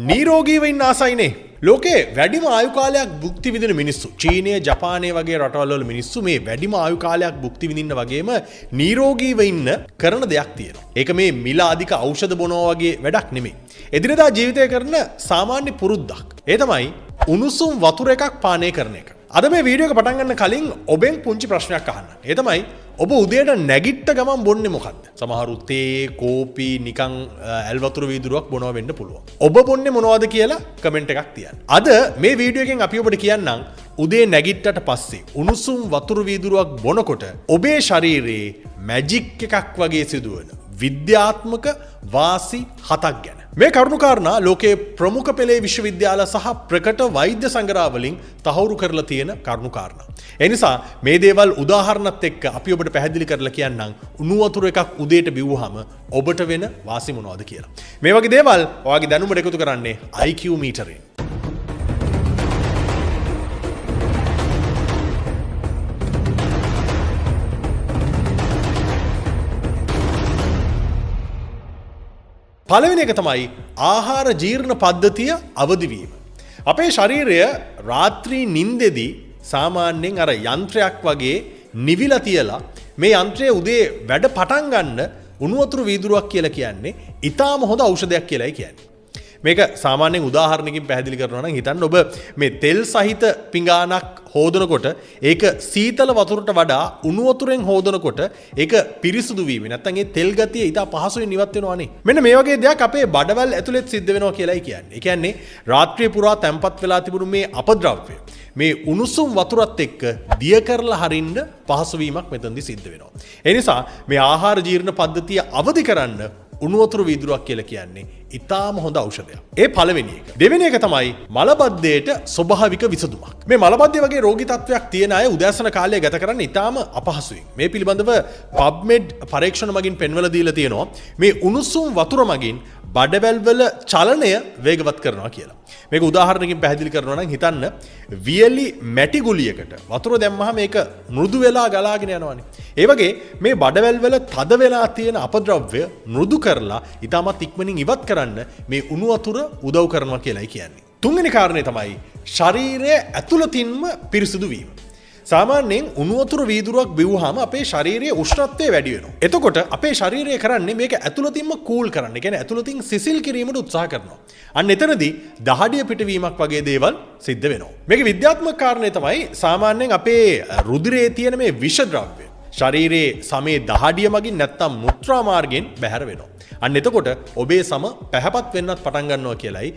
නිරෝගීව ඉන්න ආසයිනේ. ලෝකේ වැඩිම ආයු කාලයක් භුක්ති විඳින මිනිස්සු චීනය, ජපානය වගේ රටවල් වල මිනිස්සු මේ වැඩිම ආයු කාලයක් භුක්ති විඳින්න වගේම නිරෝගීව ඉන්න කරන දෙයක් තියෙනවා. ඒක මේ මිල අධික ඖෂධ බොනවා වගේ වැඩක් නෙමෙයි. එදිනෙදා ජීවිතය කරන සාමාන්‍ය පුරුද්දක්. ඒ තමයි උණුසුම් වතුර එකක් පානය කරන එක. අද මේ වීඩියෝ එක පටන් ගන්න කලින් ඔබෙන් පුංචි ප්‍රශ්නයක් අහන්න. ඒ තමයි ඔබ උදේට නැගිට ගමන් බොන්නේ මොකද්ද? සමහරු තේ, කෝපි, නිකන් ඇල් වතුර වීදුරුවක් බොනවා වෙන්න පුළුවන්. ඔබ බොන්නේ මොනවද කියලා කමෙන්ට් එකක් තියන්න. අද මේ වීඩියෝ එකෙන් අපි ඔබට කියන්නම් උදේ නැගිට්ටට පස්සේ උණුසුම් වතුර වීදුරුවක් බොනකොට ඔබේ ශරීරයේ මැජික් එකක් වගේ සිදුවන විද්‍යාත්මක වාසි 7ක් ගැන. මේ කරුණු කාරණා ලෝකයේ ප්‍රමුඛ පෙළේ විශ්වවිද්‍යාල සහ ප්‍රකට වෛද්‍ය සංග්‍රහ වලින් තහවුරු කරලා තියෙන කරුණු කාරණා. ඒ නිසා මේ දේවල් උදාහරණත් එක්ක අපි ඔබට පැහැදිලි කරලා කියන්නම් උණු වතුර එකක් උදේට බිව්වහම ඔබට වෙන වාසි මොනවද කියලා. මේ වගේ දේවල් ඔයාගේ දැනුමට එකතු කරන්නේ IQ මීටරයෙන්. පළවෙනි එක තමයි ආහාර ජීර්ණ පද්ධතිය අවදි වීම. අපේ ශරීරය රාත්‍රී නිින්දෙදී සාමාන්‍යයෙන් අර යන්ත්‍රයක් වගේ නිවිලා තියලා මේ යන්ත්‍රය උදේ වැඩ පටන් ගන්න උණු වතුර වීදුරුවක් කියලා කියන්නේ ඊටාම හොඳ ඖෂධයක් කියලායි කියන්නේ. මේක සාමාන්‍යයෙන් උදාහරණකින් පැහැදිලි කරනවා නම් හිතන්න ඔබ මේ තෙල් සහිත පිඟානක් හොදනකොට ඒක සීතල වතුරට වඩා උණු වතුරෙන් හොදනකොට ඒක පිරිසුදු වීම නැත්නම් ඒ තෙල් ගතිය ඊට පහසුවෙන් ඉවත් වෙනවානේ. මෙන්න මේ වගේ දෙයක් අපේ බඩවැල් ඇතුළෙත් සිද්ධ වෙනවා කියලායි කියන්නේ. ඒ කියන්නේ රාත්‍රිය පුරා තැම්පත් වෙලා තිබුණු මේ අපද්‍රව්‍ය මේ උණුසුම් වතුරත් එක්ක දිය කරලා හරින්න පහසු වීමක් මෙතනදී සිද්ධ වෙනවා. ඒ නිසා මේ ආහාර ජීර්ණ පද්ධතිය අවදි කරන්න උණු වතුර වීදුරුවක් කියලා කියන්නේ ඊටාම හොඳ ಔಷධයක්. ඒ පළවෙනි එක. දෙවෙනි එක තමයි මලබද්ධයට ස්වභාවික විසඳුමක්. මේ මලබද්ධය වගේ රෝගී තත්ත්වයක් තියෙන අය උදෑසන කාලය ගත කරන්න ඊටාම අපහසුයි. මේ පිළිබඳව PubMed පරීක්ෂණ මගින් පෙන්වලා දීලා තියෙනවා මේ උණුසුම් වතුර මගින් බඩවැල් වල චලනය වේගවත් කරනවා කියලා. මේක උදාහරණකින් පැහැදිලි කරනවා නම් හිතන්න වියලි මැටි ගුලියකට වතුර දැම්මහම මේක මෘදු වෙලා ගලාගෙන යනවානේ. ඒ වගේ මේ බඩවැල් වල තද වෙලා තියෙන අපද්‍රව්‍ය මෘදු කරලා ඊටමත් ඉක්මනින් ඉවත් කරන්න මේ උණු වතුර උදව් කරනවා කියලායි කියන්නේ. තුන්වෙනි කාරණේ තමයි ශරීරය ඇතුළතින්ම පිරිසුදු වීම. සාමාන්‍යයෙන් උණු වතුර වීදුරුවක් බිව්වහම අපේ ශරීරයේ උෂ්ණත්වය වැඩි වෙනවා. එතකොට අපේ ශරීරය කරන්නේ මේක ඇතුළතින්ම කූල් කරන්න. ඒ කියන්නේ ඇතුළතින් සිසිල් කිරීමට උත්සාහ කරනවා. අන්න එතනදී දහඩිය පිටවීමක් වගේ දේවල් සිද්ධ වෙනවා. මේකේ විද්‍යාත්මක කාරණේ තමයි සාමාන්‍යයෙන් අපේ රුධිරයේ තියෙන මේ විෂ ද්‍රව්‍ය ශරීරයේ සමේ දහඩිය මගින් නැත්තම් මුත්‍රා මාර්ගයෙන් බැහැර වෙනවා. අන්න එතකොට ඔබේ සම පැහැපත් වෙන්නත් පටන් ගන්නවා කියලයි